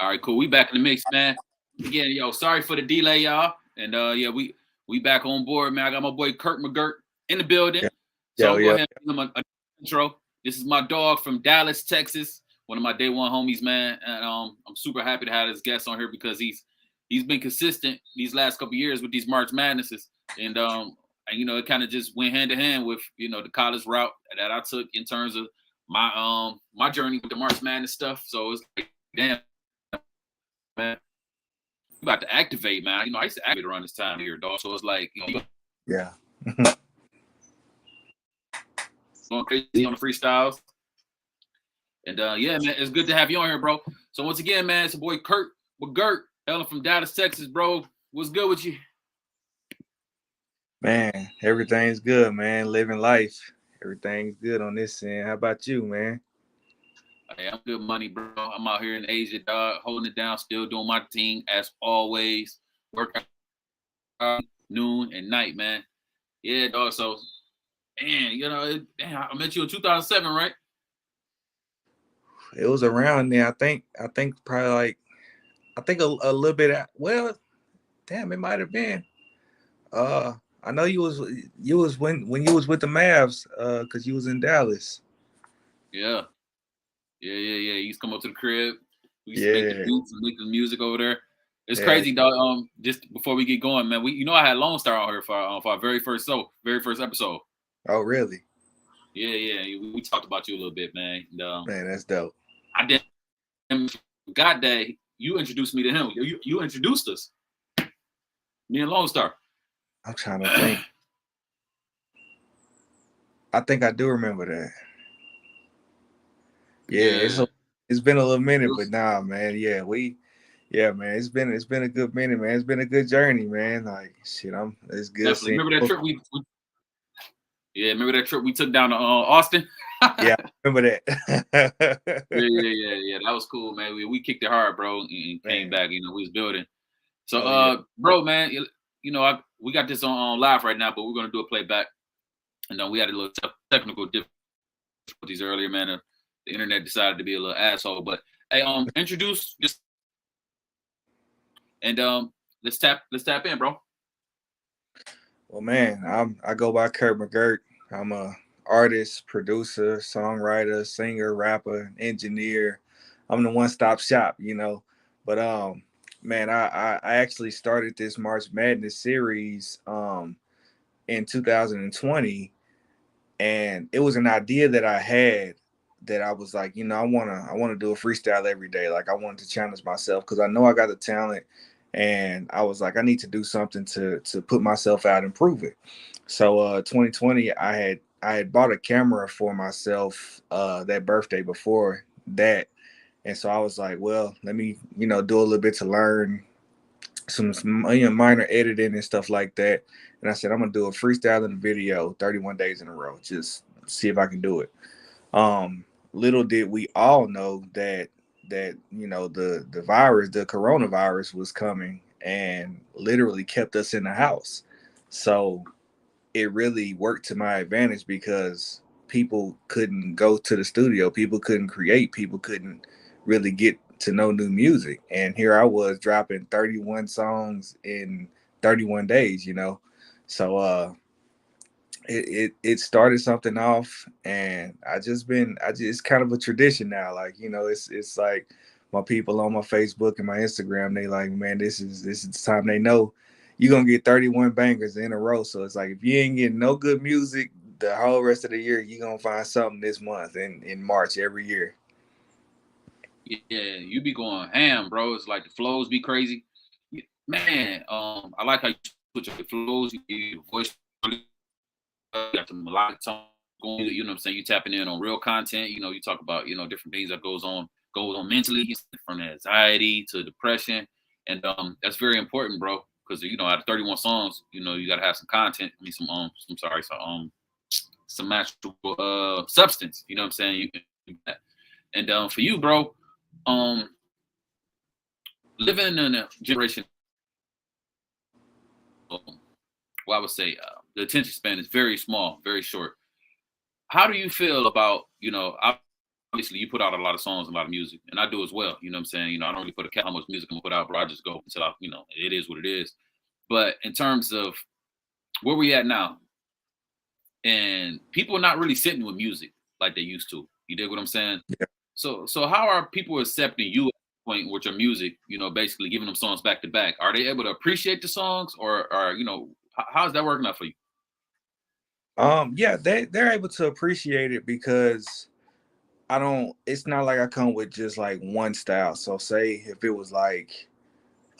All right, cool. We back in the mix, man. Again, yo, sorry for the delay, y'all. And yeah, we back on board, man. I got my boy Curt Mcgurt in the building. Yeah. So I'm Yo, gonna go yo. ahead and give him an intro. This is my dog from Dallas, Texas. One of my day one homies, man. And I'm super happy to have this guest on here because he's been consistent these last couple years with these March Madnesses. And you know, it kind of just went hand to hand with, you know, the college route that I took in terms of my journey with the March Madness stuff. So it's like, damn, man, you about to activate, man. You know, I used to activate around this time of year, dog. So it's like, you know, Yeah. going crazy on the freestyles. And yeah, man, it's good to have you on here, bro. So once again, man, it's your boy Curt Mcgurt, hailing from Dallas, Texas, bro. What's good with you? Man, everything's good, man. Living life. Everything's good on this end. How about you, man? Hey, I'm good money, bro. I'm out here in Asia, dog, holding it down, still doing my thing as always. Work noon and night, man. Yeah, dog. So, man, you know, I met you in 2007, right? It was around there. I think probably like a little bit well, damn, it might have been. I know you was when you was with the Mavs, cause you was in Dallas. Yeah. Yeah. You used to come up to the crib. We used to make the Yeah. beats and make the music over there. It's Yeah. crazy, dog. Just before we get going, man, you know I had Lone Star on here for our very first episode. Oh, really? Yeah. We talked about you a little bit, man. And, Man, that's dope. I didn't forgot that you introduced me to him. You introduced us, me and Lone Star. I'm trying to think. I think I do remember that. Yeah, Yeah. it's been a little minute, but Was, nah, man. Yeah, man. It's been a good minute, man. It's been a good journey, man. Like shit, it's good definitely. seeing. Remember that trip remember that trip we took down to Austin? Yeah, I remember that. Yeah. That was cool, man. We kicked it hard, bro, and came Man, back. You know, we was building. So, oh yeah. bro, man, you know, we got this on live right now, but we're gonna do a playback. And then we had a little technical difficulties earlier, man. The internet decided to be a little asshole, but hey, introduce this and let's tap in, bro. Well, man, I go by Curt Mcgurt. I'm a artist, producer, songwriter, singer, rapper, engineer. I'm the one-stop shop, you know. But man, I actually started this March Madness series in 2020, and it was an idea that I had that I was like, you know, I wanna do a freestyle every day. Like I wanted to challenge myself because I know I got the talent, and I was like, I need to do something to put myself out and prove it. So 2020, I had bought a camera for myself that birthday before that, and so I was like, well, let me do a little bit to learn some minor editing and stuff like that. And I said, I'm gonna do a freestyle in the video 31 days in a row. Just see if I can do it. Little did we all know that the virus, the coronavirus was coming and literally kept us in the house. So it really worked to my advantage because people couldn't go to the studio, people couldn't create, people couldn't really get to know new music. And here I was dropping 31 songs in 31 days, you know. So it started something off, and it's kind of a tradition now. Like, it's like my people on my Facebook and my Instagram, they like, man, this is the time they know you're gonna get 31 bangers in a row. So it's like if you ain't getting no good music the whole rest of the year, you're gonna find something this month in March every year. Yeah, you be going ham, bro. It's like the flows be crazy. Man, I like how you switch up the flows, your voice, you got the melodic tone going. You know what I'm saying? You tapping in on real content. You know, you talk about different things that goes on mentally, from anxiety to depression, and that's very important, bro. Because out of 31 songs, you got to have some content. I mean, some actual substance. You know what I'm saying? And for you, bro, um, living in a generation, well, I would say the attention span is very small, very short. How do you feel about, obviously you put out a lot of songs, a lot of music, and I do as well. You know what I'm saying? You know, I don't really put a cap how much music I'm gonna put out, bro. I just go until it is what it is. But in terms of where we at now, and people are not really sitting with music like they used to. You dig what I'm saying? Yeah. So how are people accepting you at this point with your music? You know, basically giving them songs back to back. Are they able to appreciate the songs, or how's that working out for you? Yeah, they're able to appreciate it because I don't. It's not like I come with just like one style. So say if it was like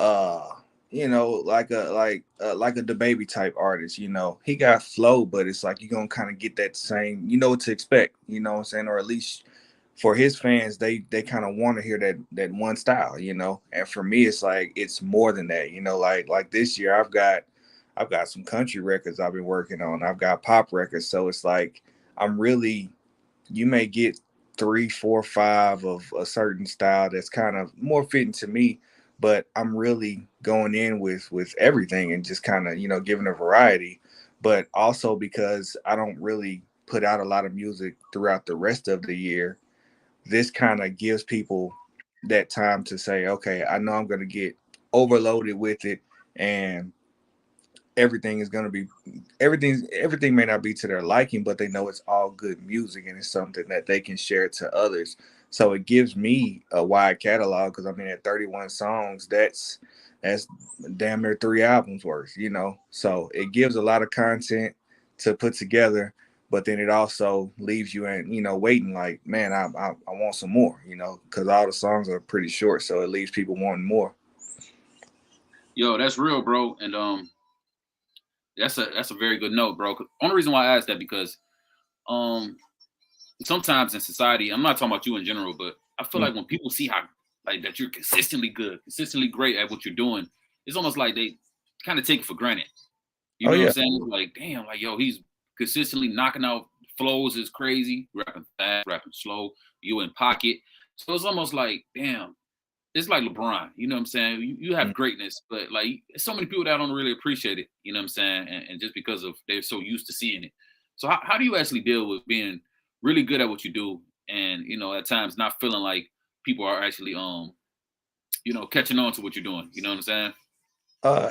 uh like a the baby type artist, he got flow, but it's like you're gonna kind of get that same, what to expect, what I'm saying, or at least for his fans, they kind of want to hear that one style, and for me it's like it's more than that, like this year I've got some country records I've been working on, I've got pop records, so it's like I'm really, you may get three, four, five of a certain style that's kind of more fitting to me, but I'm really going in with everything and just kind of giving a variety, but also because I don't really put out a lot of music throughout the rest of the year. This kind of gives people that time to say, okay, I know I'm going to get overloaded with it, and everything is going to be everything may not be to their liking, but they know it's all good music and it's something that they can share to others. So it gives me a wide catalog, because I mean at 31 songs, that's damn near 3 albums worth, so it gives a lot of content to put together, but then it also leaves you in waiting, like, man, I want some more, because all the songs are pretty short, so it leaves people wanting more. Yo, that's real, bro. And that's a very good note, bro. Only reason why I asked that because um sometimes in society, I'm not talking about you in general, but I feel Mm. like when people see how like that you're consistently good, consistently great at what you're doing, it's almost like they kind of take it for granted. You Oh know what I'm yeah. saying? It's like, damn, like yo, he's consistently knocking out flows is crazy, rapping fast, rapping slow, you in pocket. So it's almost like, damn, it's like LeBron. You know what I'm saying? You Mm. have greatness, but like so many people that don't really appreciate it. You know what I'm saying? And just because of they're so used to seeing it. So how do you actually deal with being really good at what you do, and at times not feeling like people are actually catching on to what you're doing? You know what I'm saying?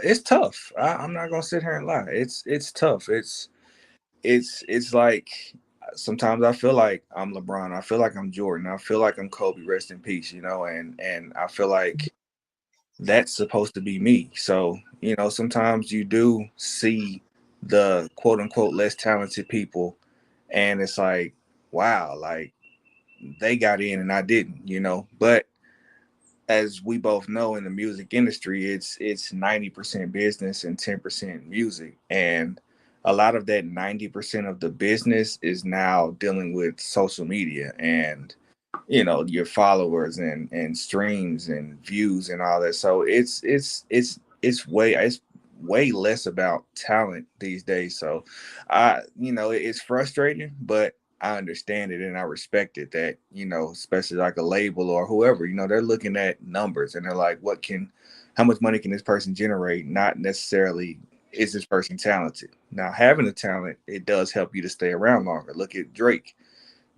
It's tough. I'm not gonna sit here and lie. It's tough. It's like sometimes I feel like I'm LeBron. I feel like I'm Jordan. I feel like I'm Kobe. Rest in peace. And I feel like that's supposed to be me. So sometimes you do see the quote unquote less talented people, and it's like, wow, like they got in and I didn't. But as we both know, in the music industry, it's 90% business and 10% music, and a lot of that 90% of the business is now dealing with social media and your followers and streams and views and all that. So it's way less about talent these days. So it's frustrating, but I understand it and I respect it, that especially like a label or whoever, they're looking at numbers and they're like, how much money can this person generate, not necessarily is this person talented. Now, having the talent, it does help you to stay around longer. Look at Drake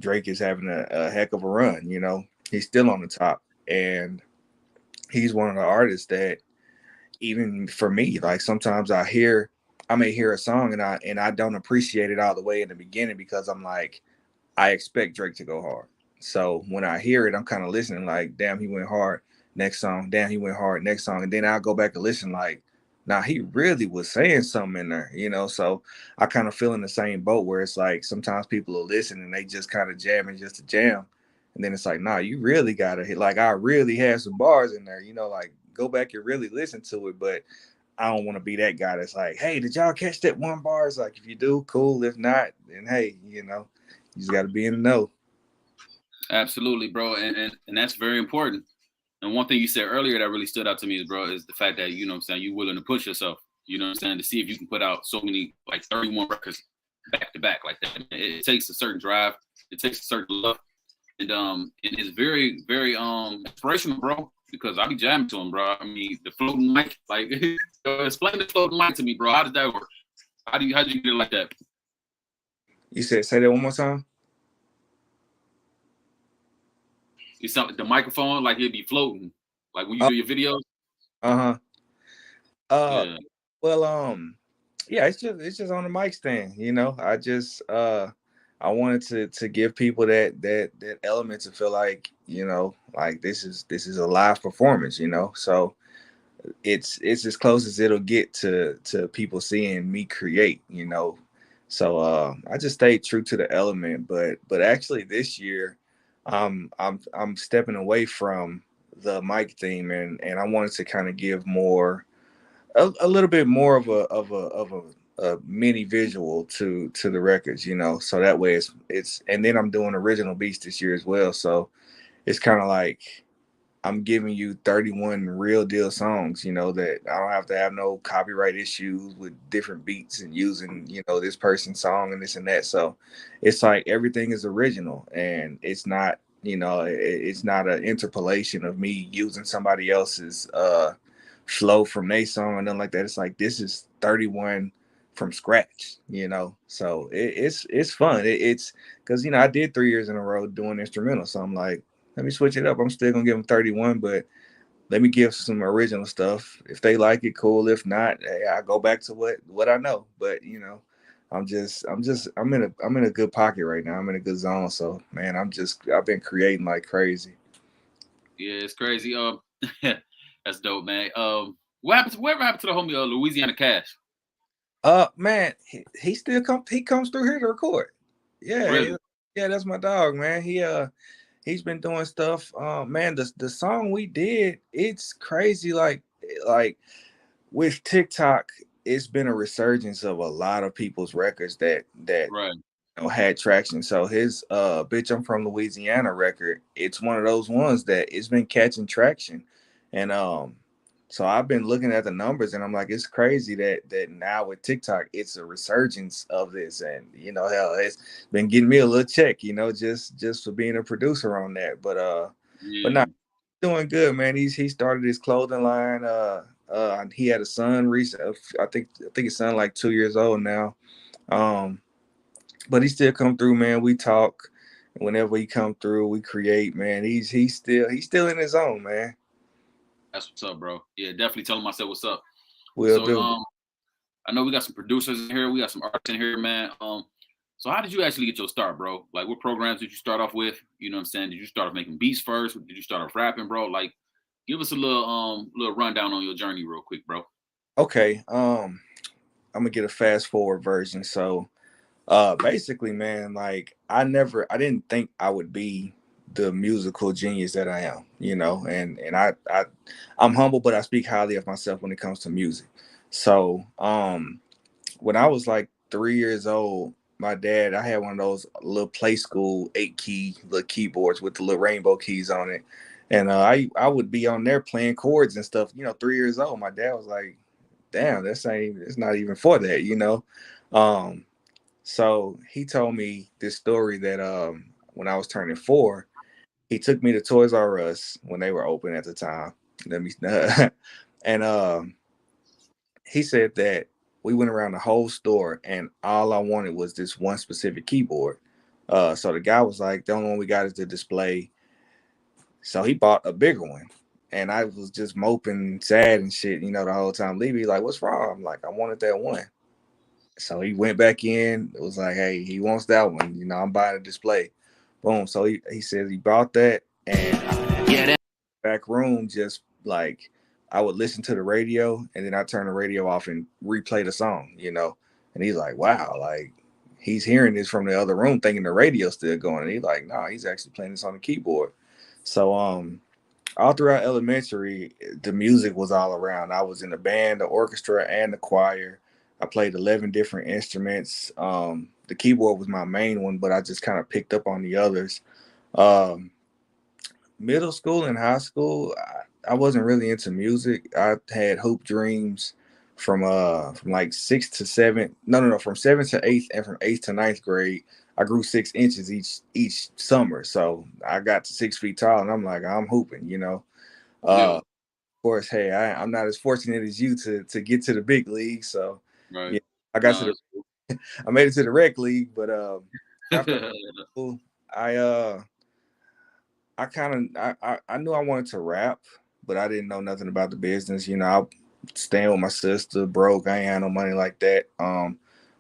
is having a heck of a run. He's still on the top, and he's one of the artists that, even for me, like sometimes I may hear a song and I don't appreciate it all the way in the beginning, because I'm like, I expect Drake to go hard. So when I hear it, I'm kind of listening like, damn, he went hard. Next song, damn, he went hard. Next song, and then I'll go back and listen like, nah, he really was saying something in there. So I kind of feel in the same boat, where it's like sometimes people will listen and they just kind of jamming just to jam, and then it's like, nah, you really gotta hit. Like, I really had some bars in there. Like, go back and really listen to it. But I don't want to be that guy that's like, hey, did y'all catch that one bar? It's like, if you do, cool. If not, then hey, you just got to be in the know. Absolutely, bro, and that's very important. And one thing you said earlier that really stood out to me is, bro, is the fact that what I'm saying, you're willing to push yourself. You know what I'm saying, to see if you can put out so many, like 31 records back to back like that. It takes a certain drive. It takes a certain love, and it's very very inspirational, bro. Because I be jamming to him, bro. I mean, the floating mic, like explain the floating mic to me, bro. How does that work? How do you get it like that? You said, say that one more time. It's something the microphone like it'd be floating, like when you Uh do your videos. huh. Uh, Yeah, well, yeah, it's just on the mic stand. I wanted to give people that element to feel like like this is a live performance. So it's as close as it'll get to people seeing me create. So I just stayed true to the element, but actually this year, I'm stepping away from the mic theme, and I wanted to kind of give more a little bit more of a mini visual to the records, so that way it's and then I'm doing original beats this year as well, so it's kind of like I'm giving you 31 real deal songs, that I don't have to have no copyright issues with different beats and using, this person's song and this and that. So it's like everything is original, and it's not, it's not an interpolation of me using somebody else's flow from their song and nothing like that. It's like this is 31 from scratch, So it's fun. It's because I did 3 years in a row doing instrumental, so I'm like, let me switch it up. I'm still gonna give them 31, but let me give some original stuff. If they like it, cool. If not, hey, I go back to what I know. But I'm in a good pocket right now. I'm in a good zone. So man, I've been creating like crazy. yeah, it's crazy. That's dope, man. Whatever happened to the homie Louisiana Cash? Man, he comes through here to record. Yeah, Really? yeah, that's my dog, man. He's been doing stuff. Man, the song we did, it's crazy. Like with TikTok, it's been a resurgence of a lot of people's records that Right. had traction. So his "Bitch I'm from Louisiana" record, it's one of those ones that it's been catching traction, and so I've been looking at the numbers, and I'm like, it's crazy that now with TikTok, it's a resurgence of this, and hell, it's been getting me a little check, just for being a producer on that, but Yeah. not doing good, man. He started his clothing line. He had a son recent. I think his son like 2 years old now. Um, but he still come through, man. We talk. Whenever he come through, we create, man. He's still in his own, man. That's what's up, bro. Yeah, definitely tell him I said what's up. Will So do. I know we got some producers in here, we got some artists in here, man. So how did you actually get your start, bro? Like what programs did you start off with? You know what I'm saying? Did you start off making beats first? Did you start off rapping, bro? Like give us a little rundown on your journey real quick, bro. Okay. I'm gonna get a fast forward version. So, basically, man, like I didn't think I would be the musical genius that I am, and I'm humble, but I speak highly of myself when it comes to music. So, when I was like 3 years old, my dad, I had one of those little play school 8 key little keyboards with the little rainbow keys on it. And I would be on there playing chords and stuff, 3 years old. My dad was like, damn, it's not even for that. Um, so he told me this story that when I was turning 4, he took me to Toys R Us when they were open at the time. Let me and he said that we went around the whole store and all I wanted was this one specific keyboard. So the guy was like, the only one we got is the display. So he bought a bigger one. And I was just moping, sad and shit, the whole time. Levy like, what's wrong? I'm like, I wanted that one. So he went back in. It was like, hey, he wants that one. I'm buying a display. Boom. So he says he bought that, and Yeah, that back room just like I would listen to the radio and then I turn the radio off and replay the song. And he's like, wow, like he's hearing this from the other room thinking the radio's still going. And he's like, no, he's actually playing this on the keyboard. So all throughout elementary, the music was all around. I was in the band, the orchestra, and the choir. I played 11 different instruments. The keyboard was my main one, but I just kind of picked up on the others. Um, Middle school and high school, I wasn't really into music. I had hoop dreams from like sixth to seventh. No, from seventh to eighth, and from eighth to ninth grade. I grew 6 inches each summer, so I got to 6 feet tall, and I'm like, I'm hooping. yeah, Of course, hey, I'm not as fortunate as you to get to the big league, so right. yeah, I got to Nah. the I made it to the rec league, but after school, I I knew I wanted to rap, but I didn't know nothing about the business. You know, I staying with my sister, broke. I ain't had no money like that.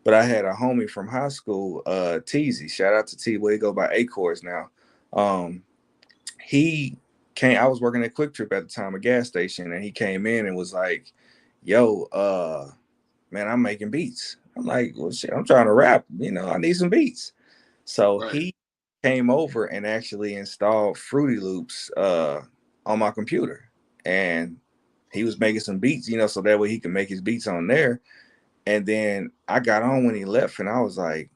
But I had a homie from high school, Teasy. Shout out to T. Where he go by Acorns now. Um, he came. I was working at Quick Trip at the time, a gas station, and he came in and was like, "Yo, man, I'm making beats." I'm like, "Well, shit, I'm trying to rap. You know, I need some beats." So Right. he came over and actually installed Fruity Loops on my computer, and he was making some beats, you know, so that way he can make his beats on there. And then I got on when he left, and I was like,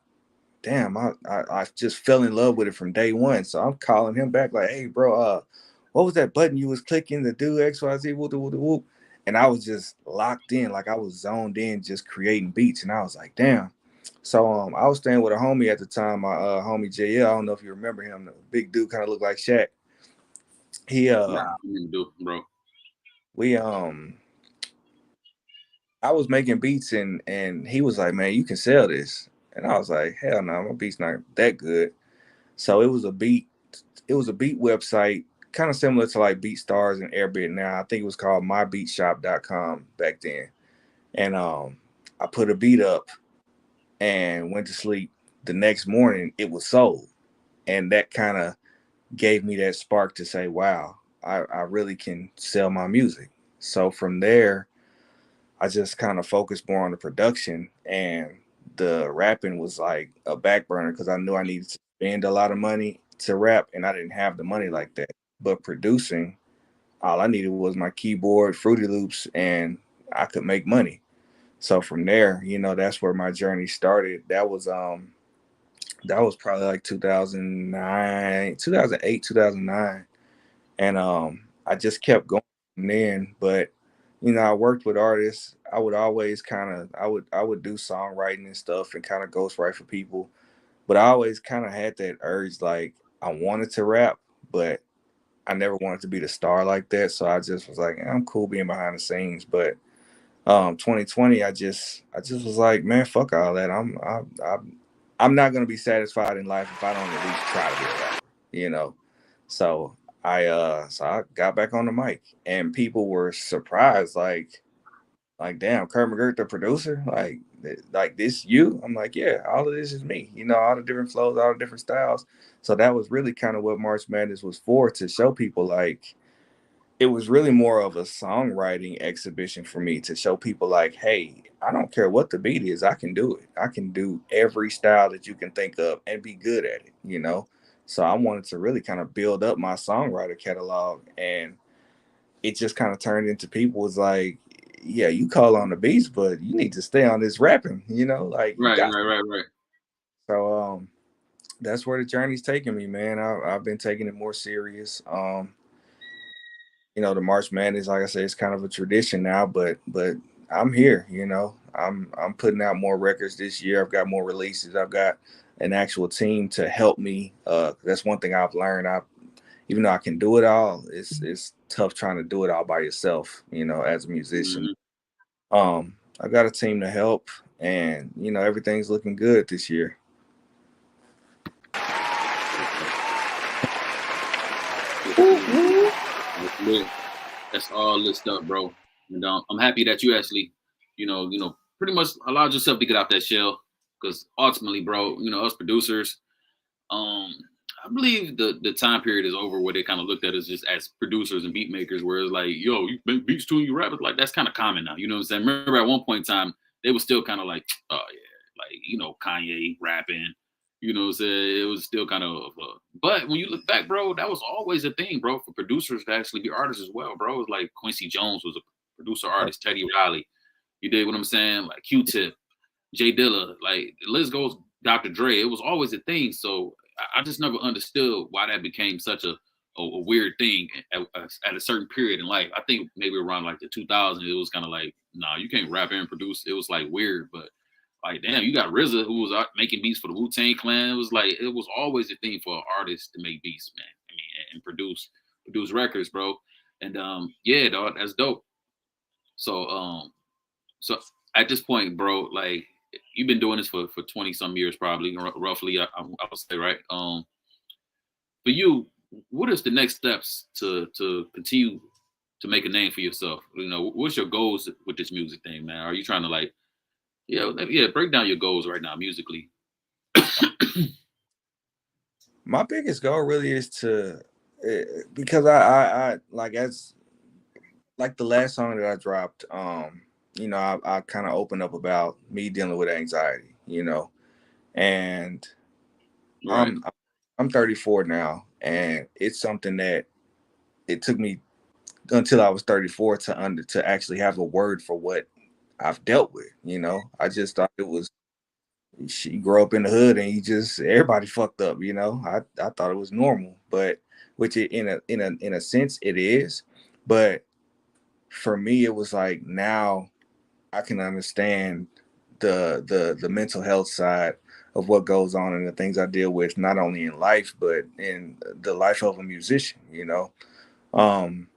damn, I just fell in love with it from day one. So I'm calling him back like, hey, bro, what was that button you was clicking to do XYZ? Whoop, whoop, whoop, whoop. And I was just locked in, like I was zoned in, just creating beats. And I was like, damn. So I was staying with a homie at the time, my homie JL. I don't know if you remember him. The big dude kind of looked like Shaq. He Nah, you do, bro. we I was making beats and he was like, man, you can sell this. And I was like, hell no, my beat's not that good. So it was a beat website, kind of similar to like BeatStars and Airbit now. I think it was called mybeatshop.com back then. And I put a beat up and went to sleep. The next morning it was sold. And that kind of gave me that spark to say, wow, I really can sell my music. So from there, I just kind of focused more on the production, and the rapping was like a back burner because I knew I needed to spend a lot of money to rap and I didn't have the money like that. But producing, all I needed was my keyboard, Fruity Loops, and I could make money. So from there, you know, that's where my journey started. That was probably like 2009, 2008, 2009. And I just kept going from then. But you know, I worked with artists. I would always kind of I would do songwriting and stuff and kind of ghostwrite for people. But I always kind of had that urge, like I wanted to rap, but I never wanted to be the star like that. So I just was like, I'm cool being behind the scenes. But 2020, I just was like, man, fuck all that. I'm not gonna be satisfied in life if I don't at least try to be a rapper, you know. So so I got back on the mic, and people were surprised, like damn, Curt Mcgurt, the producer, like this you? I'm like, yeah, all of this is me, you know, all the different flows, all the different styles. So that was really kind of what March Madness was for, to show people like it was really more of a songwriting exhibition for me, to show people like, hey, I don't care what the beat is, I can do it. I can do every style that you can think of and be good at it, you know. So I wanted to really kind of build up my songwriter catalog, and it just kind of turned into people was like, yeah, you call on the beats, but you need to stay on this rapping, you know, like you Right, got. right, right, right. So that's where the journey's taking me, man. I've been taking it more serious. You know, the March Madness, like I said, it's kind of a tradition now, but I'm here, you know. I'm putting out more records this year. I've got more releases. I've got an actual team to help me. That's one thing I've learned. I Even though I can do it all, it's tough trying to do it all by yourself, you know, as a musician. Mm-hmm. I got a team to help, and you know, everything's looking good this year. That's all lit stuff, bro. And I'm happy that you actually, pretty much allowed yourself to get out that shell. Because ultimately, bro, us producers, um, I believe the time period is over where they kind of looked at us just as producers and beat makers, where it's like, yo, you make beats too, and you rap it. Like that's kind of common now. You know what I'm saying? Remember at one point in time, they were still kind of like, oh yeah, like Kanye rapping. You know what I'm saying? It was still kind of, but when you look back, bro, that was always a thing, bro, for producers to actually be artists as well, bro. It was like Quincy Jones was a producer artist, Teddy Riley. You did what I'm saying? Like Q-Tip, Jay Dilla, like the list goes. Dr. Dre. It was always a thing. So I just never understood why that became such a weird thing at a certain period in life. I think maybe around like the 2000s, it was kind of like, nah, you can't rap and produce. It was like weird, but like, damn, you got RZA who was out making beats for the Wu-Tang Clan. It was like it was always a thing for artists to make beats, man. I mean, and produce records, bro. And yeah, dog, that's dope. So so at this point, bro, like you've been doing this for 20 some years, probably roughly. I would say, right? For you, what is the next steps to continue to make a name for yourself? What's your goals with this music thing, man? Are you trying to like, yeah, break down your goals right now musically? My biggest goal really is to because I like as like the last song that I dropped, I kind of opened up about me dealing with anxiety, and Right, I'm 34 now, and it's something that it took me until I was 34 to actually have a word for what I've dealt with. I just thought it was she grew up in the hood and you just everybody fucked up. I thought it was normal, but which in a sense it is, but for me it was like now I can understand the mental health side of what goes on and the things I deal with, not only in life but in the life of a musician. Um,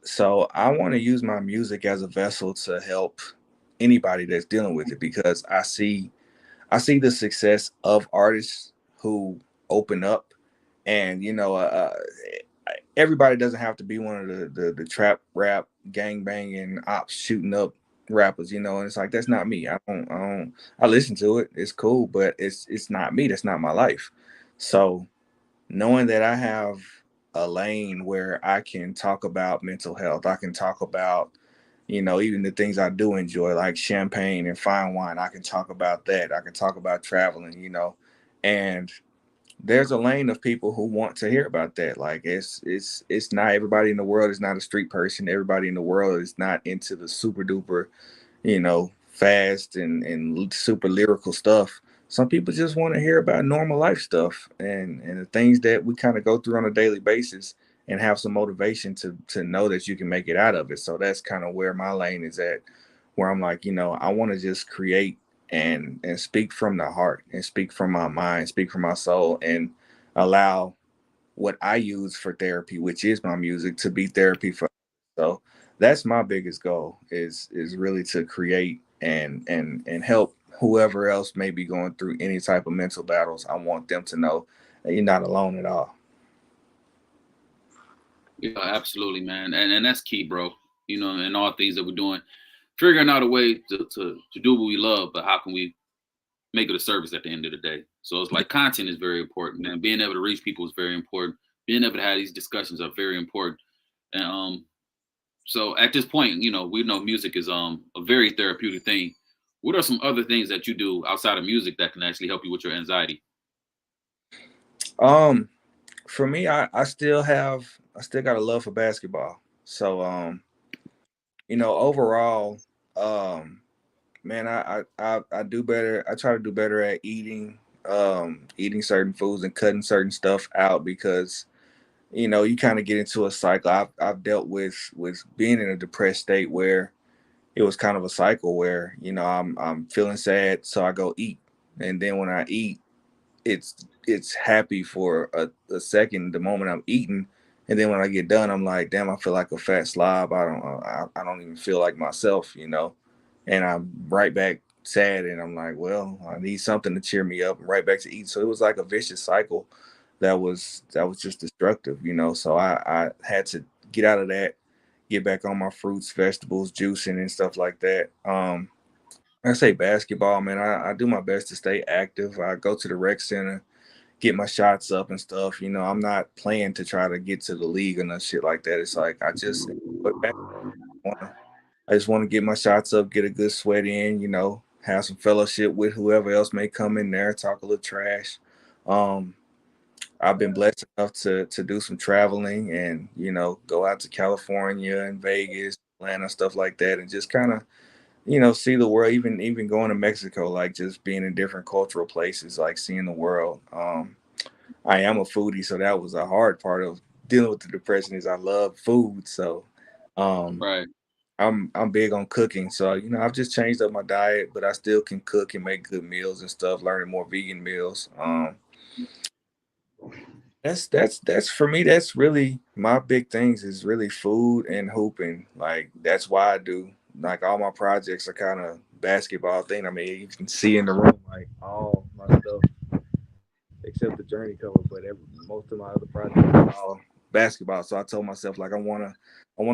so I want to use my music as a vessel to help anybody that's dealing with it because I see the success of artists who open up, and everybody doesn't have to be one of the trap rap gang banging ops shooting up rappers, and it's like that's not me. I listen to it, it's cool, but it's not me. That's not my life. So knowing that I have a lane where I can talk about mental health, I can talk about even the things I do enjoy, like champagne and fine wine. I can talk about that. I can talk about traveling, and there's a lane of people who want to hear about that. Like it's not everybody in the world is not a street person. Everybody in the world is not into the super duper fast and super lyrical stuff. Some people just want to hear about normal life stuff and the things that we kind of go through on a daily basis and have some motivation to know that you can make it out of it. So that's kind of where my lane is at, where I'm like, I want to just create and speak from the heart and speak from my mind, speak from my soul, and allow what I use for therapy, which is my music, to be therapy for. So that's my biggest goal is really to create and help whoever else may be going through any type of mental battles. I want them to know that you're not alone at all. yeah, absolutely, man, and that's key, bro. In all things that we're doing, figuring out a way to do what we love, but how can we make it a service at the end of the day? So it's like content is very important, and being able to reach people is very important. Being able to have these discussions are very important, and so at this point, we know music is a very therapeutic thing. What are some other things that you do outside of music that can actually help you with your anxiety? Um, for me, I still got a love for basketball. So overall, um, man, I do better. I try to do better at eating certain foods and cutting certain stuff out because you kind of get into a cycle. I've dealt with being in a depressed state where it was kind of a cycle where I'm feeling sad, so I go eat, and then when I eat, it's happy for a second, the moment I'm eating, and then when I get done, I'm like, damn, I feel like a fat slob. I don't even feel like myself, and I'm right back sad, and I'm like, well, I need something to cheer me up. I'm right back to eat. So it was like a vicious cycle that was just destructive, So I had to get out of that, get back on my fruits, vegetables, juicing and stuff like that. I say basketball, man. I do my best to stay active. I go to the rec center, get my shots up and stuff. I'm not playing to try to get to the league or no shit like that. It's like I just want to get my shots up, get a good sweat in, have some fellowship with whoever else may come in there, talk a little trash. Um, I've been blessed enough to do some traveling and go out to California and Vegas, Atlanta, stuff like that, and just kind of see the world. Even going to Mexico, like just being in different cultural places, like seeing the world. I am a foodie, so that was a hard part of dealing with the depression. Is I love food, so um, Right. I'm big on cooking. So I've just changed up my diet, but I still can cook and make good meals and stuff. Learning more vegan meals. That's for me. That's really my big things is really food and hooping. Like that's why I do like all my projects are kind of basketball thing. I mean, you can see in the room like all my stuff except the journey cover, but most of my other projects are all basketball. So I told myself like I wanna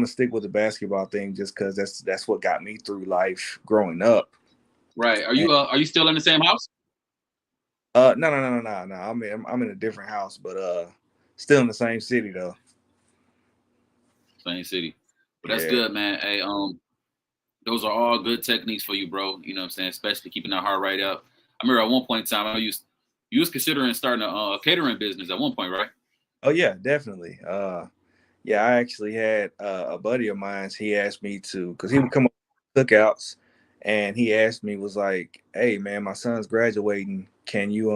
stick with the basketball thing just because that's what got me through life growing up. Right. And Are you still in the same house? no. I'm in a different house, but still in the same city though. Same city. But that's Yeah. good, man. Hey, those are all good techniques for you, bro. You know what I'm saying? Especially keeping that heart rate up. I remember at one point in time, you was considering starting a catering business at one point, right? Oh yeah, definitely. Yeah, I actually had a buddy of mine. He asked me to, because he would come up to cookouts, and he asked me, was like, "Hey man, my son's graduating. Can you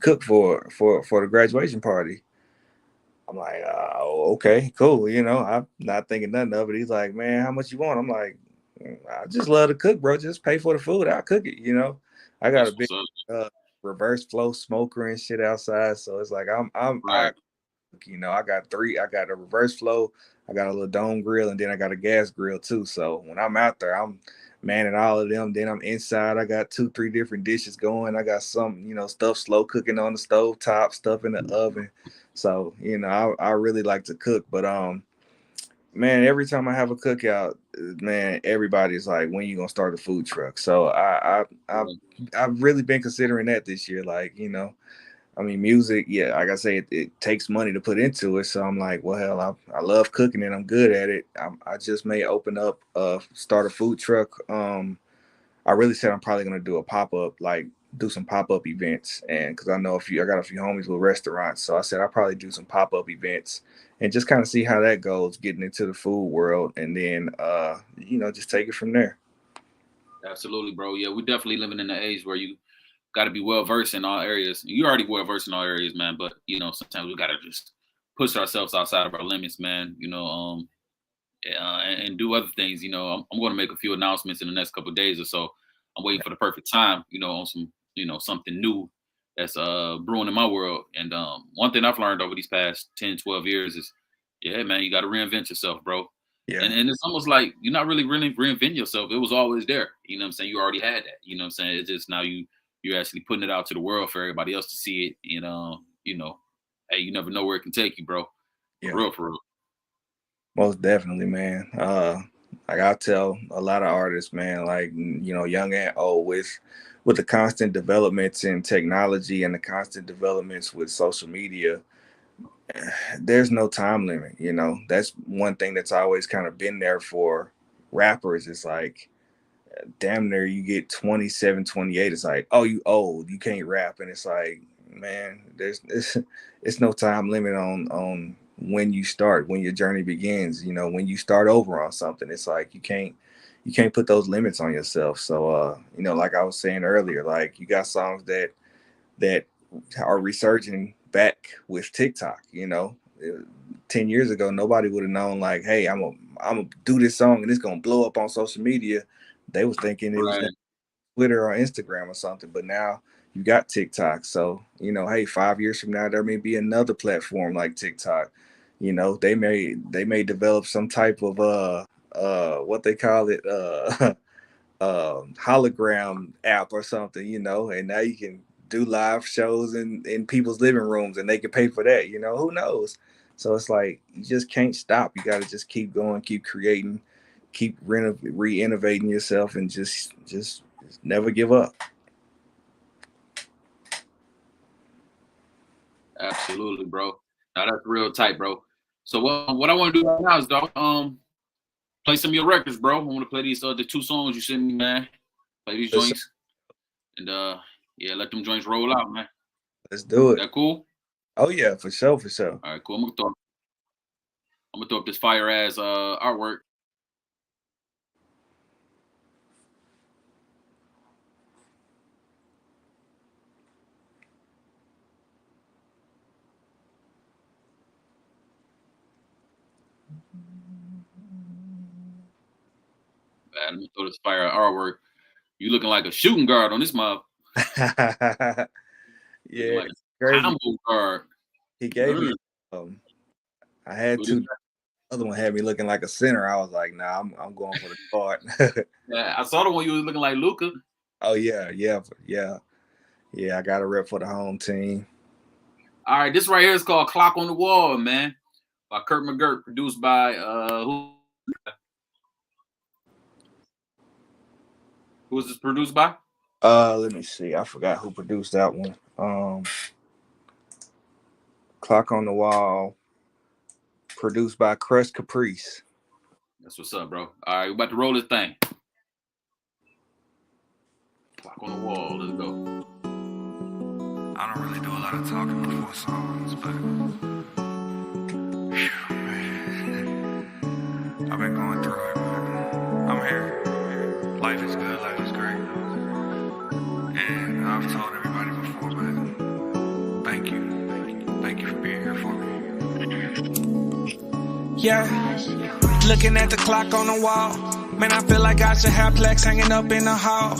cook for the graduation party?" I'm like, okay, cool. I'm not thinking nothing of it. He's like, "Man, how much you want?" I'm like, I just love to cook, bro. Just pay for the food. I'll cook it. I got a That's big what's up. uh, reverse flow smoker and shit outside, so it's like I Right. I got three. I got a reverse flow. I got a little dome grill, and then I got a gas grill too. So when I'm out there, I'm manning all of them. Then I'm inside. I got two, three different dishes going. I got some, stuff slow cooking on the stove top, stuff in the oven. So I really like to cook. But man, every time I have a cookout, man, everybody's like, "When you gonna start a food truck?" So I've really been considering that this year. Like, I mean, music, yeah, like I say, it takes money to put into it. So I'm like, well, hell, I love cooking and I'm good at it. I just may open up, start a food truck. I really said I'm probably gonna do a pop up, like do some pop up events, and because I got a few homies with restaurants, so I said I'll probably do some pop up events and just kind of see how that goes, getting into the food world, and then just take it from there. Absolutely, bro. Yeah, we're definitely living in the age where you got to be well versed in all areas. You already well versed in all areas, man. But sometimes we got to just push ourselves outside of our limits, man. And do other things. I'm going to make a few announcements in the next couple of days or so. I'm waiting for the perfect time. On some something new that's brewing in my world. And one thing I've learned over these past 10, 12 years is, yeah, man, you got to reinvent yourself, bro. Yeah, And it's almost like you're not really reinventing yourself. It was always there. You know what I'm saying? You already had that. You know what I'm saying? It's just now you're actually putting it out to the world for everybody else to see it. And hey, you never know where it can take you, bro. For yeah. real, for real. Most definitely, man. Like I tell a lot of artists, man, like young and old, with the constant developments in technology and the constant developments with social media, there's no time limit. That's one thing that's always kind of been there for rappers. It's like damn near you get 27, 28. It's like, oh, you old, you can't rap, and it's like, man, it's no time limit on when you start, when your journey begins. When you start over on something, it's like you can't put those limits on yourself. So like I was saying earlier, like you got songs that are resurging back with TikTok. 10 years ago, nobody would have known, like, hey, I'm gonna do this song and it's gonna blow up on social media. They was thinking it was gonna Right. be Twitter or Instagram or something, but now you got TikTok. So hey, 5 years from now there may be another platform like TikTok. They may develop some type of what they call it hologram app or something, and now you can do live shows in people's living rooms and they can pay for that. Who knows? So it's like you just can't stop. You got to just keep going, keep creating, keep re-innovating yourself, and just never give up. Absolutely, bro. Now that's real tight, bro. So what I want to do right now is, dog, play some of your records, bro. I want to play these the two songs you sent me, man. Play these Let's, joints and yeah, let them joints roll out, man. let's do it. That cool? Oh yeah, for sure, for sure. All right, cool. I'm gonna throw up this fire ass artwork. Man, I'm gonna throw this fire artwork. You looking like a shooting guard on this mob. Looking Yeah, like it's a crazy. combo guard. He gave me. Mm. Um, I had Who this two. Other one had me looking like a center. I was like, nah, I'm going for the guard. Yeah, I saw the one you was looking like Luca. Oh yeah, yeah, yeah. Yeah, I got to rep for the home team. All right, this right here is called "Clock on the Wall," man, by Curt Mcgurt, produced by who was this produced by? Let me see. I forgot who produced that one. Clock on the Wall, produced by Crush Caprice. That's what's up, bro. All right, we about to roll this thing. Clock on the Wall. Let's go. I don't really do a lot of talking before songs, but I've been going through it, but I'm here. Life is good, life is great. And I've told everybody before, but thank you. Thank you for being here for me. Yeah, looking at the clock on the wall. Man, I feel like I should have Plex hanging up in the hall.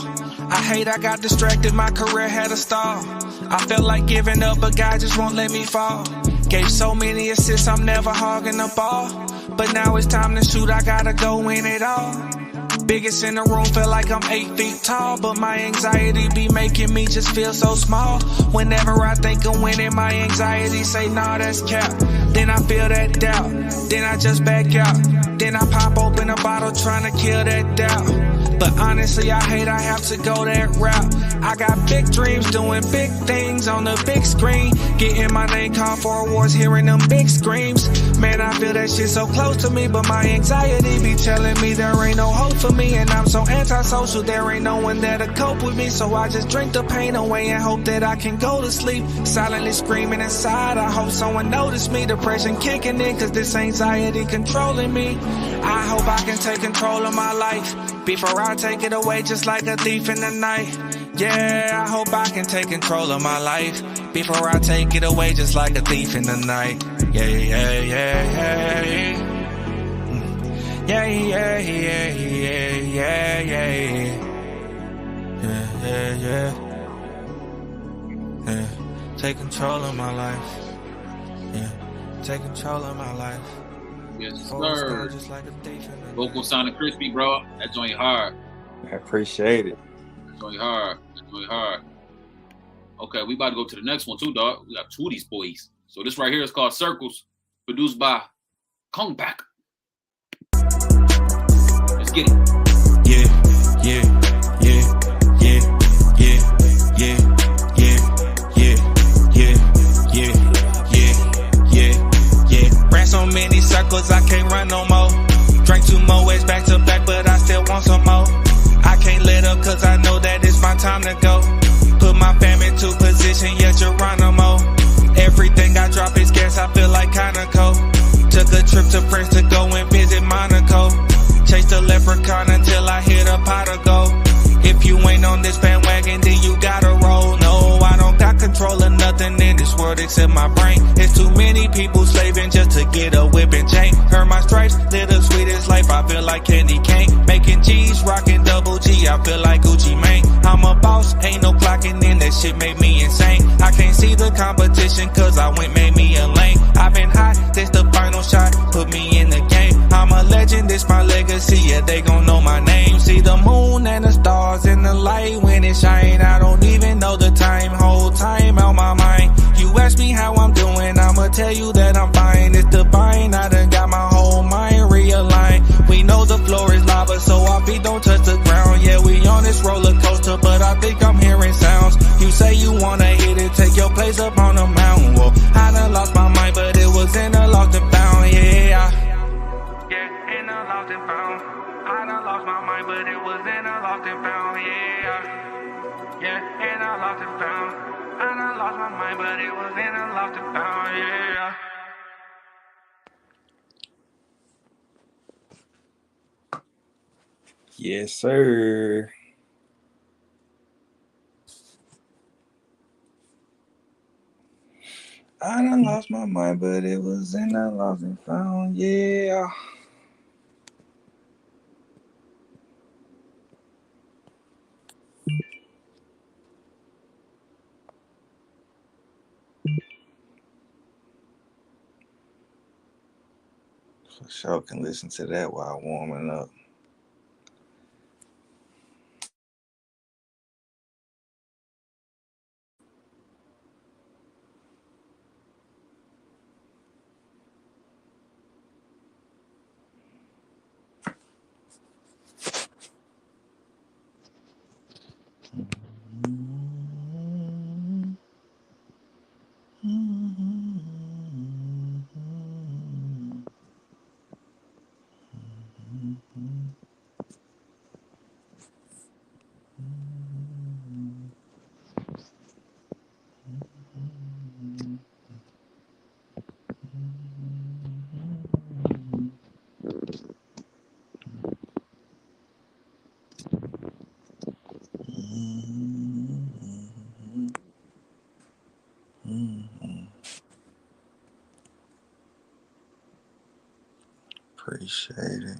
I hate I got distracted, my career had a stall. I felt like giving up, but God just won't let me fall. Gave so many assists, I'm never hogging the ball. But now it's time to shoot, I gotta go win it all. Biggest in the room, feel like I'm 8 feet tall. But my anxiety be making me just feel so small. Whenever I think of winning, my anxiety say, nah, that's cap. Then I feel that doubt, then I just back out. Then I pop open a bottle trying to kill that doubt. But honestly, I hate I have to go that route. I got big dreams, doing big things on the big screen. Getting my name called for awards, hearing them big screams. Man, I feel that shit so close to me, but my anxiety be telling me there ain't no hope for me. And I'm so antisocial, there ain't no one there to cope with me. So I just drink the pain away and hope that I can go to sleep. Silently screaming inside, I hope someone notice me. Depression kicking in, cause this anxiety controlling me. I hope I can take control of my life before I take it away just like a thief in the night. Yeah, I hope I can take control of my life before I take it away just like a thief in the night. Yeah, yeah, yeah, yeah, yeah. Yeah, yeah, yeah, yeah, yeah, yeah. Yeah, yeah, yeah. Yeah. Take control of my life. Yeah. Take control of my life. Yes, sir. Vocal sounding crispy, bro. That joint hard. I appreciate it. That joint hard. That joint hard. Okay, we about to go to the next one too, dog. We got two of these boys. So this right here is called Circles, produced by Kong Pak. Let's get it. Yeah, yeah, yeah, yeah, yeah, yeah, yeah, yeah, yeah, yeah, yeah, yeah, yeah. Ran so many circles, I can't run no more. Drank 2 more ways back to back, but I still want some more. I can't let up cause I know that it's my time to go. Put my fam into position, yeah, Geronimo. Everything I drop is gas, I feel like kinda cold. Took a trip to France to go and visit Monaco. Chase the leprechaun until I hit a pot of gold. If you ain't on this bandwagon, then you gotta roll. No, I don't got control of nothing in this world except my brain. It's too many people slaving just to get a whip and chain. Earn my stripes, live the sweetest life, I feel like candy cane. Making G's, rocking double G, I feel like Gucci Mane. I'm a boss, ain't no clocking in, that shit made me insane. I can't see the competition cause I went made me a lane. I've been hot, this the final shot, put me in the game. I'm a legend, this my legacy, yeah, they gon' know my name. See the moon and the stars in the light when it shine. I don't even know the time, whole time out my mind. You ask me how I'm doing, I'ma tell you that I'm fine. It's divine, I done got my whole mind realigned. We know the floor is lava, so our feet don't touch the ground. Yeah, we on this roller coaster, but I think I'm hearing sounds. You say you wanna hit it, take your place up on the mountain. Whoa, I done lost my mind, but it was in a lost and found, yeah. Yeah, in a lost and found. I done lost my mind, but it was in a lost and found, yeah. Yeah, in a lost and found. I done lost my mind, but it was in a lost and found, yeah. Yes, sir. I done lost my mind, but it was in a lost and found, yeah. For sure can listen to that while warming up. Appreciate it.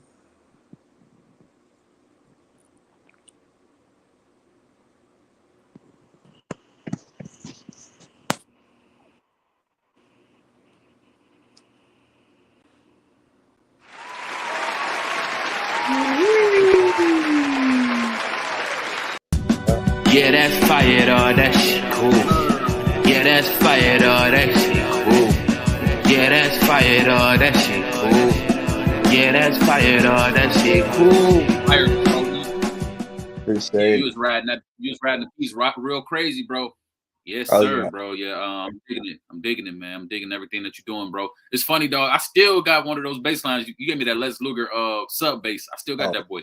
Yeah, that's fire, dog. That shit cool. Yeah, that's fire, dog. That shit cool. Yeah, that's fire, dog. That shit cool. Yeah, that's fire, dog. That shit cool. Fire, bro. Appreciate You was riding the piece real crazy, bro. Yes, Oh, sir, yeah. bro. Yeah, I'm digging it. I'm digging it, man. I'm digging everything that you're doing, bro. It's funny, dog. I still got one of those bass lines. You gave me that Les Luger sub bass. I still got that boy.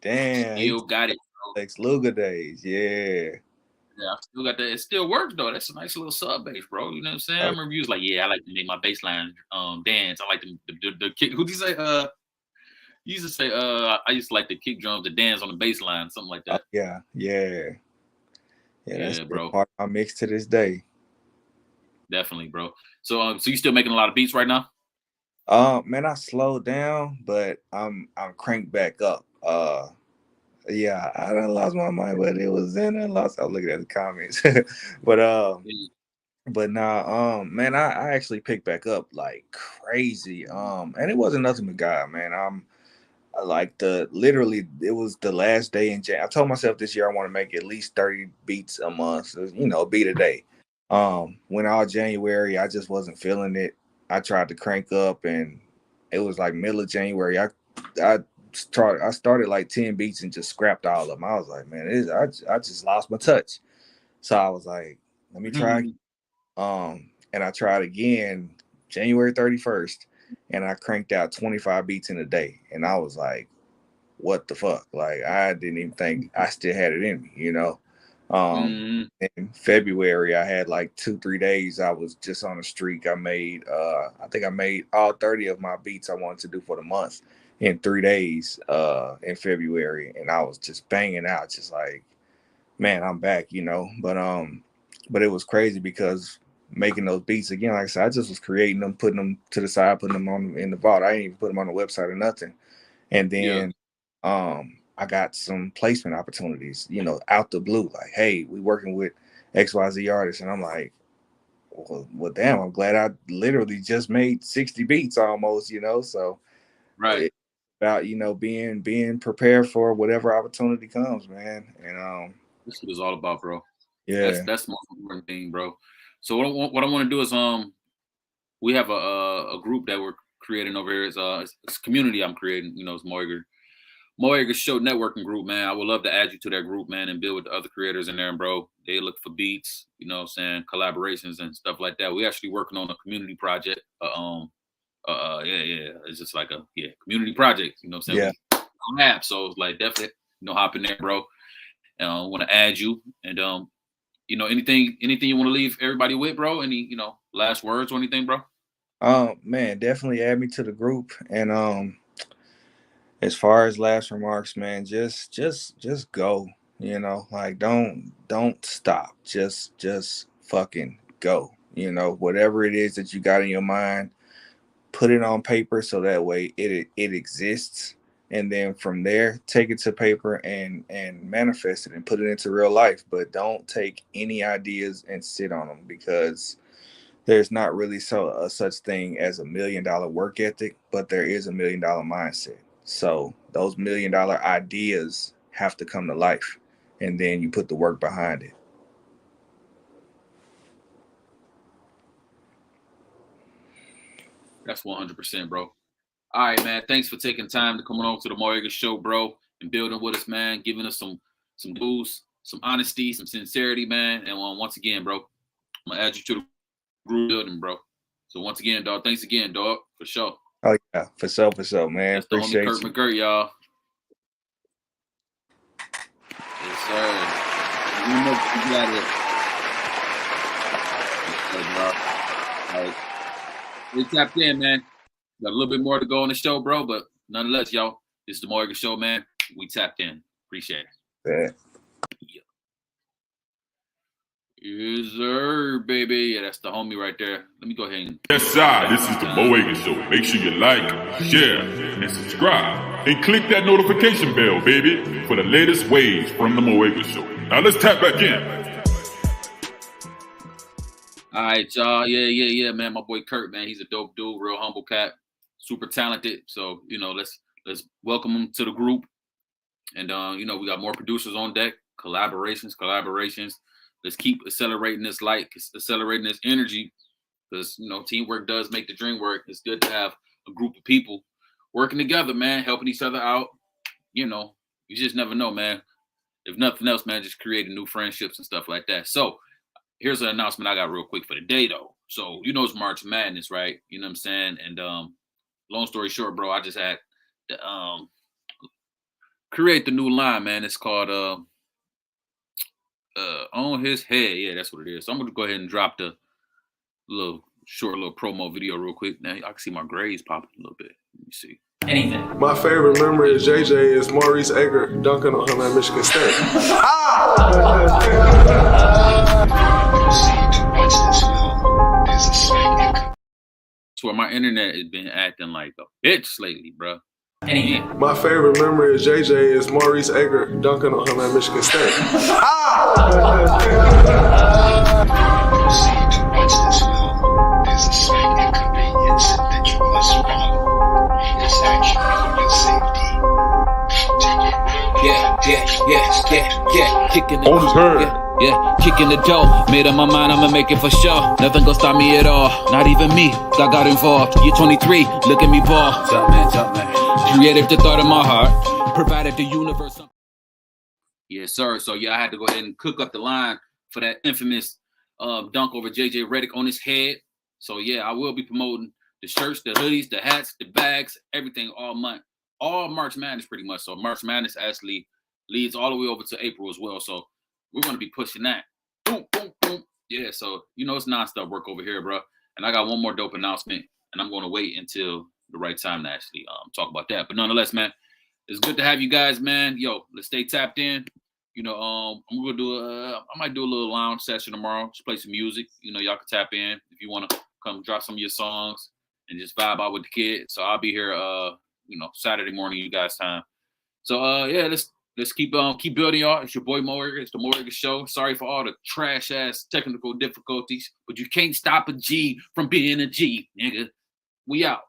Damn. Still got it, bro. Lex Luger days. Yeah. Yeah, I still got that. It still works though. That's a nice little sub bass, bro. You know what I'm saying? I remember you was like, yeah, I like to make my bass line dance. I like the kick. Who'd you say? You used to say, I used to like the kick drums to dance on the bass line, something like that. Yeah. That's bro. part of my mix to this day. Definitely, bro. So you still making a lot of beats right now? Man, I slowed down, but I'm cranked back up. Yeah, I done lost my mind, but it was in and lost. I was looking at the comments, but nah, man, I actually picked back up like crazy. And it wasn't nothing but God, man. Like literally, it was the last day in January. I told myself this year I want to make at least 30 beats a month, so, a beat a day. When all January, I just wasn't feeling it. I tried to crank up, and it was like middle of January. I started like 10 beats and just scrapped all of them. I was like, man, I just lost my touch. So I was like, let me try. And I tried again January 31st, and I cranked out 25 beats in a day. And I was like, what the fuck? Like, I didn't even think I still had it in me, In February, I had like 2-3 days. I was just on a streak. I think I made all 30 of my beats I wanted to do for the month in 3 days in February. And I was just banging out, just like, man, I'm back, but it was crazy because making those beats again, like I said, I just was creating them, putting them to the side, putting them on in the vault. I didn't even put them on the website or nothing. And then I got some placement opportunities, out the blue, like, hey, we working with XYZ artists. And I'm like, well, damn, I'm glad I literally just made 60 beats almost, so right. It's about, being prepared for whatever opportunity comes, man. And this is what it's all about, bro. Yeah, that's the most important thing, bro. So what I want to do is we have a group that we're creating over here. It's a community I'm creating. It's Moeger Show networking group, man. I would love to add you to that group, man, and build with the other creators in there, bro. They look for beats, collaborations and stuff like that. We actually working on a community project. It's just like a community project. Yeah. App. So it's like definitely hop in there, bro. Want to add you and anything you want to leave everybody with, bro? Any last words or anything, bro? Man, definitely add me to the group. And as far as last remarks, man, just go. Like don't stop. Just fucking go. Whatever it is that you got in your mind, put it on paper so that way it exists. And then from there, take it to paper and manifest it and put it into real life. But don't take any ideas and sit on them, because there's not really such thing as $1 million work ethic, but there is $1 million mindset. So those $1 million ideas have to come to life, and then you put the work behind it. That's 100%, bro. All right, man. Thanks for taking time to come on to the Moeger Show, bro, and building with us, man. Giving us some boost, some honesty, some sincerity, man. And once again, bro, I'm gonna add you to the group building, bro. So once again, dog, thanks again, dog, for sure. Oh yeah, for sure, man. That's the homie Appreciate Curt you. Mcgurt, y'all. Yes, sir. You know you got it. Yes, sir, we tapped in, man. Got a little bit more to go on the show, bro, but nonetheless, y'all, this is the Morgan Show, man. We tapped in. Appreciate it. Yeah. Yes, sir, baby. Yeah, that's the homie right there. Let me go ahead and... Yes, sir. This is the Moega Show. Make sure you like, share, and subscribe. And click that notification bell, baby, for the latest waves from the Moega Show. Now let's tap back in. All right, y'all. Yeah, man. My boy Curt, man. He's a dope dude, real humble cat, super talented. So, let's welcome him to the group. And, we got more producers on deck, collaborations. Let's keep accelerating this light, accelerating this energy, because, teamwork does make the dream work. It's good to have a group of people working together, man, helping each other out. You just never know, man. If nothing else, man, just creating new friendships and stuff like that. So here's an announcement I got real quick for the day, though. So, it's March Madness, right? You know what I'm saying? And long story short, bro, I just had to create the new line, man. It's called On His Head. Yeah, that's what it is. So I'm going to go ahead and drop the short little promo video real quick. Now I can see my grades popping a little bit. Let me see. Anything. My favorite memory of JJ is Maurice Eggert dunking on him at Michigan State. So my internet has been acting like a bitch lately, bro. Anything. My favorite memory of JJ is Maurice Eggert dunking on him at Michigan State. Proceed to watch this film. There's a slight inconvenience that you must follow. This action for your safety. Take it. Yeah. Kicking the door. Yeah, kicking the door. Made up my mind, I'ma make it for sure. Nothing gonna stop me at all. Not even me, I got involved. You're 23, look at me ball. Jump, man. Creative the thought in my heart. Provided the universe. Yes, sir. So, I had to go ahead and cook up the line for that infamous dunk over JJ Redick on his head. So, I will be promoting the shirts, the hoodies, the hats, the bags, everything all month. All March Madness pretty much. So, March Madness actually leads all the way over to April as well. So, we're going to be pushing that. Boom, boom, boom. Yeah, so, it's nonstop work over here, bro. And I got one more dope announcement, and I'm going to wait until the right time to actually talk about that. But nonetheless, man, it's good to have you guys, man. Yo, let's stay tapped in. I'm going to do I might do a little lounge session tomorrow. Just play some music. Y'all can tap in if you want to come drop some of your songs and just vibe out with the kids. So I'll be here, Saturday morning, you guys' time. So, let's keep building, y'all. It's your boy Moega. It's the Moega Show. Sorry for all the trash ass technical difficulties, but you can't stop a G from being a G, nigga. We out.